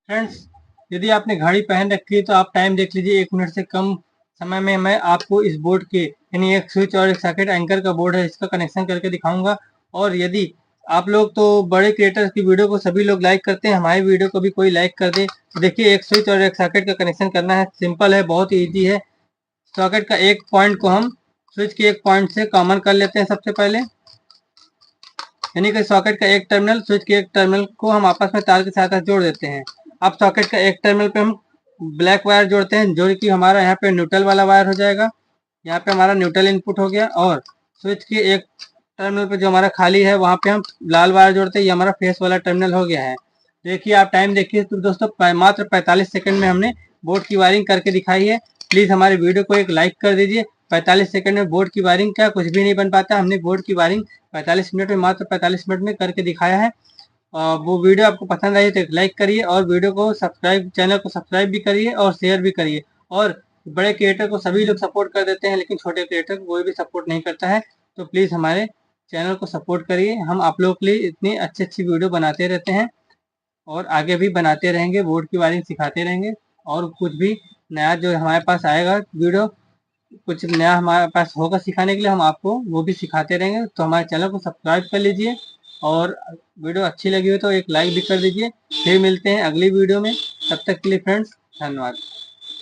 Friends, यदि आपने घड़ी पहन रखी है तो आप टाइम देख लीजिए। 1 मिनट से कम समय में मैं आपको इस बोर्ड के यानी एक स्विच और एक सॉकेट एंकर का बोर्ड है इसका कनेक्शन करके दिखाऊंगा। और यदि आप लोग तो बड़े क्रिएटर्स की वीडियो को सभी लोग लाइक करते हैं, हमारी वीडियो को भी कोई लाइक कर दे। तो देखिए, एक स्विच और एक सॉकेट का कनेक्शन करना है, सिंपल है, बहुत ही ईजी है। सॉकेट का एक पॉइंट को हम स्विच के एक पॉइंट से कॉमन कर लेते हैं सबसे पहले, यानी कि सॉकेट का एक टर्मिनल स्विच के एक टर्मिनल को हम आपस में तार के साथ जोड़ देते हैं। अब सॉकेट का एक टर्मिनल पे हम ब्लैक वायर जोड़ते हैं, जो कि हमारा यहाँ पे न्यूट्रल वाला वायर हो जाएगा। यहाँ पे हमारा न्यूट्रल इनपुट हो गया। और स्विच के एक टर्मिनल पे जो हमारा खाली है वहाँ पे हम लाल वायर जोड़ते हैं, ये हमारा फेस वाला टर्मिनल हो गया है। देखिए, आप टाइम देखिए तो दोस्तों, मात्र 45 सेकंड में हमने बोर्ड की वायरिंग करके दिखाई है। प्लीज हमारे वीडियो को एक लाइक कर दीजिए। 45 सेकंड में बोर्ड की वायरिंग क्या कुछ भी नहीं बन पाता, हमने बोर्ड की वायरिंग 45 मिनट में, मात्र 45 मिनट में करके दिखाया है। वो वीडियो आपको पसंद आई तो एक लाइक करिए और वीडियो को सब्सक्राइब, चैनल को सब्सक्राइब भी करिए और शेयर भी करिए। और बड़े क्रिएटर को सभी लोग सपोर्ट कर देते हैं, लेकिन छोटे क्रिएटर को कोई भी सपोर्ट नहीं करता है। तो प्लीज़ हमारे चैनल को सपोर्ट करिए। हम आप लोगों के लिए इतनी अच्छी अच्छी वीडियो बनाते रहते हैं और आगे भी बनाते रहेंगे, बोर्ड की वायरिंग सिखाते रहेंगे। और कुछ भी नया जो हमारे पास आएगा वीडियो, कुछ नया हमारे पास होगा सिखाने के लिए, हम आपको वो भी सिखाते रहेंगे। तो हमारे चैनल को सब्सक्राइब कर लीजिए और वीडियो अच्छी लगी हो तो एक लाइक भी कर दीजिए। फिर मिलते हैं अगली वीडियो में, तब तक के लिए फ्रेंड्स धन्यवाद।